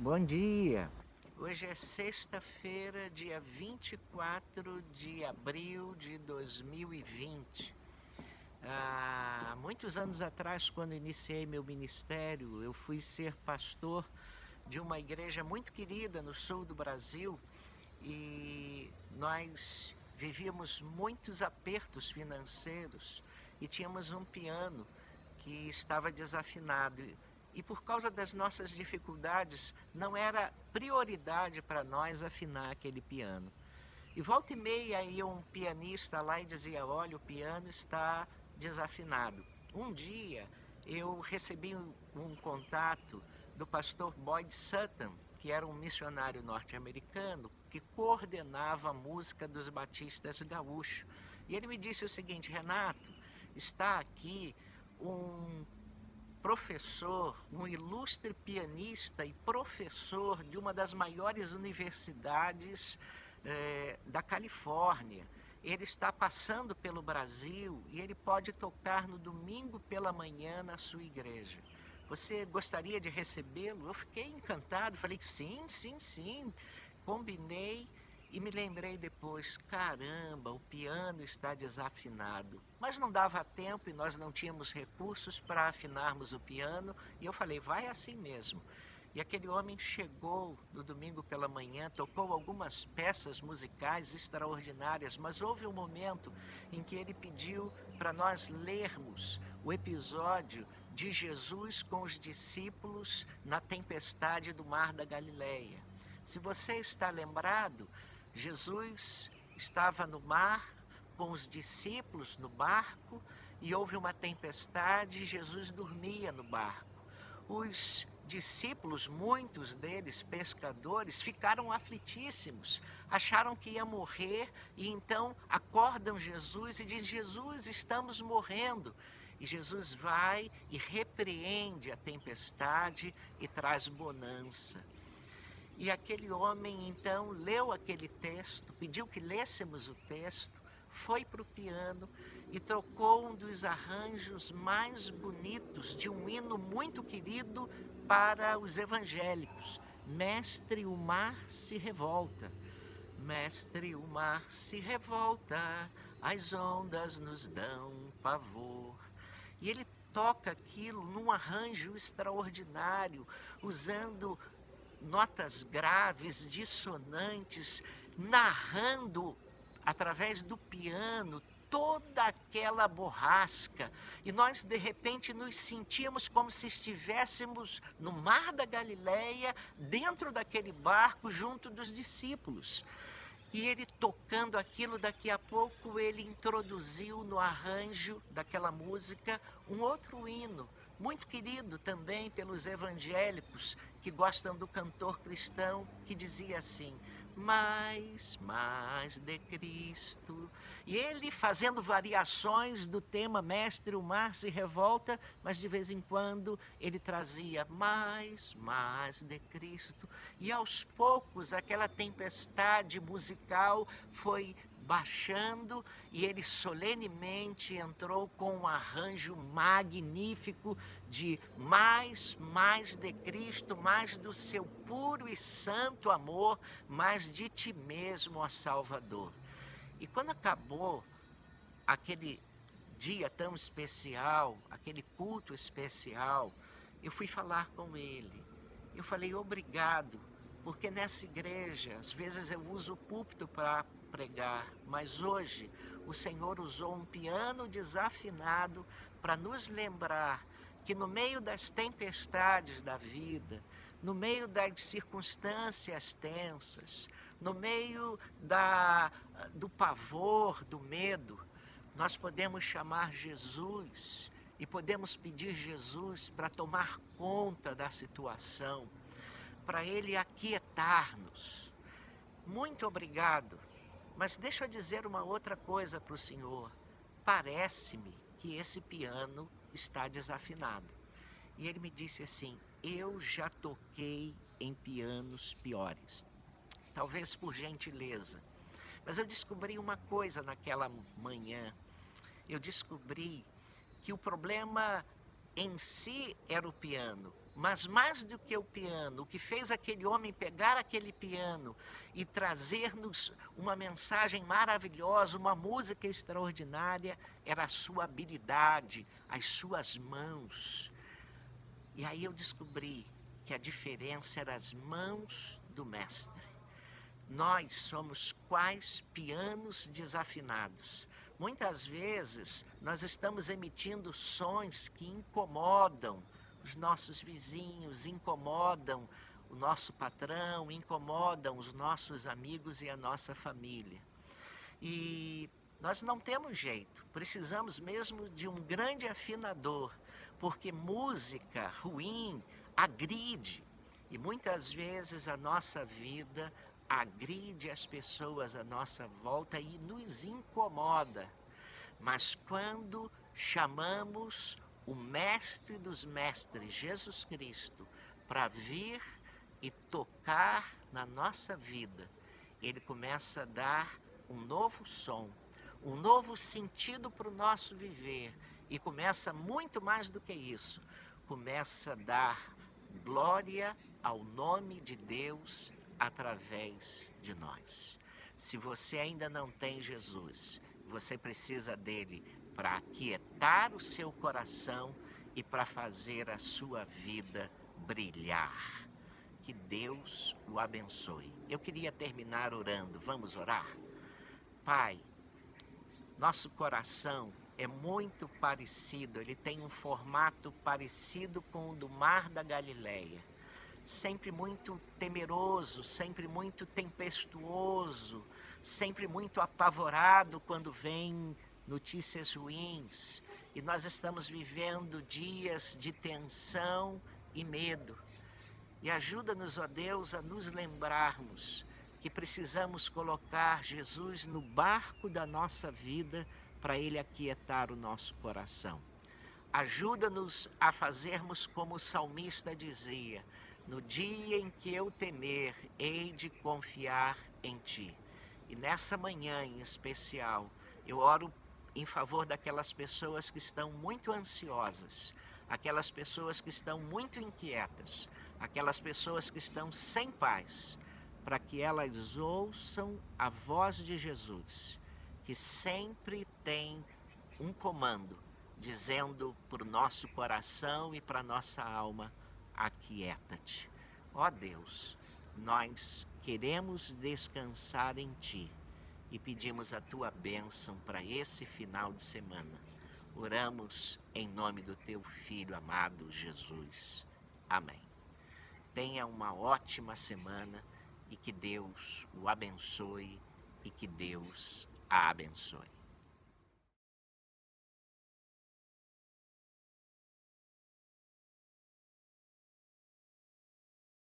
Bom dia! Hoje é sexta-feira, dia 24 de abril de 2020. Há muitos anos atrás, quando iniciei meu ministério, eu fui ser pastor de uma igreja muito querida no sul do Brasil e nós vivíamos muitos apertos financeiros e tínhamos um piano que estava desafinado. E por causa das nossas dificuldades, não era prioridade para nós afinar aquele piano. E volta e meia ia um pianista lá e dizia: olha, o piano está desafinado. Um dia eu recebi um contato do pastor Boyd Sutton, que era um missionário norte-americano que coordenava a música dos batistas gaúchos. E ele me disse o seguinte: Renato, está aqui um professor, um ilustre pianista e professor de uma das maiores universidades da Califórnia. Ele está passando pelo Brasil e ele pode tocar no domingo pela manhã na sua igreja. Você gostaria de recebê-lo? Eu fiquei encantado, falei sim, sim, sim. Combinei e me lembrei depois, caramba, o piano está desafinado. Mas não dava tempo e nós não tínhamos recursos para afinarmos o piano e eu falei, vai assim mesmo. E aquele homem chegou no domingo pela manhã, tocou algumas peças musicais extraordinárias, mas houve um momento em que ele pediu para nós lermos o episódio de Jesus com os discípulos na tempestade do mar da Galileia. Se você está lembrado, Jesus estava no mar com os discípulos no barco e houve uma tempestade e Jesus dormia no barco. Os discípulos, muitos deles pescadores, ficaram aflitíssimos, acharam que ia morrer e então acordam Jesus e dizem: Jesus, estamos morrendo. E Jesus vai e repreende a tempestade e traz bonança. E aquele homem então leu aquele texto, pediu que lêssemos o texto, foi para o piano e tocou um dos arranjos mais bonitos de um hino muito querido para os evangélicos. Mestre, o mar se revolta. Mestre, o mar se revolta, as ondas nos dão pavor. E ele toca aquilo num arranjo extraordinário, usando notas graves, dissonantes, narrando através do piano toda aquela borrasca. E nós de repente nos sentíamos como se estivéssemos no mar da Galileia, dentro daquele barco, junto dos discípulos. E ele tocando aquilo, daqui a pouco ele introduziu no arranjo daquela música um outro hino, muito querido também pelos evangélicos que gostam do cantor cristão, que dizia assim: mais de Cristo. E ele fazendo variações do tema Mestre, o mar se revolta, mas de vez em quando ele trazia mais de Cristo. E aos poucos aquela tempestade musical foi baixando e ele solenemente entrou com um arranjo magnífico de mais de Cristo, mais do seu puro e santo amor, mais de ti mesmo, ó Salvador. E quando acabou aquele dia tão especial, aquele culto especial, eu fui falar com ele. Eu falei: obrigado, porque nessa igreja, às vezes eu uso o púlpito para pregar, mas hoje o Senhor usou um piano desafinado para nos lembrar que no meio das tempestades da vida, no meio das circunstâncias tensas, no meio do pavor, do medo, nós podemos chamar Jesus e podemos pedir Jesus para tomar conta da situação, para Ele aquietar-nos. Muito obrigado, mas deixa eu dizer uma outra coisa para o senhor. Parece-me que esse piano está desafinado. E ele me disse assim: eu já toquei em pianos piores, talvez por gentileza, mas eu descobri uma coisa naquela manhã. Eu descobri que o problema em si era o piano, Mas mais do que o piano, o que fez aquele homem pegar aquele piano e trazer-nos uma mensagem maravilhosa, uma música extraordinária, era a sua habilidade, as suas mãos. E aí eu descobri que a diferença era as mãos do mestre. Nós somos quais pianos desafinados. Muitas vezes nós estamos emitindo sons que incomodam os nossos vizinhos, incomodam o nosso patrão, incomodam os nossos amigos e a nossa família. E nós não temos jeito, precisamos mesmo de um grande afinador, porque música ruim agride. E muitas vezes a nossa vida agride as pessoas à nossa volta e nos incomoda. Mas quando chamamos o Mestre dos Mestres, Jesus Cristo, para vir e tocar na nossa vida, ele começa a dar um novo som, um novo sentido para o nosso viver. E começa muito mais do que isso, começa a dar glória ao nome de Deus através de nós. Se você ainda não tem Jesus, você precisa dele para aquietar o seu coração e para fazer a sua vida brilhar. Que Deus o abençoe. Eu queria terminar orando. Vamos orar? Pai, nosso coração é muito parecido, ele tem um formato parecido com o do Mar da Galileia. Sempre muito temeroso, sempre muito tempestuoso, sempre muito apavorado quando vem notícias ruins. E nós estamos vivendo dias de tensão e medo. E ajuda-nos, ó Deus, a nos lembrarmos que precisamos colocar Jesus no barco da nossa vida para ele aquietar o nosso coração. Ajuda-nos a fazermos como o salmista dizia: no dia em que eu temer, hei de confiar em ti. E nessa manhã em especial, eu oro em favor daquelas pessoas que estão muito ansiosas, aquelas pessoas que estão muito inquietas, aquelas pessoas que estão sem paz, para que elas ouçam a voz de Jesus, que sempre tem um comando, dizendo para o nosso coração e para a nossa alma: aquieta-te. Ó Deus, nós queremos descansar em Ti e pedimos a Tua bênção para esse final de semana. Oramos em nome do Teu Filho amado Jesus. Amém. Tenha uma ótima semana e que Deus o abençoe e que Deus a abençoe.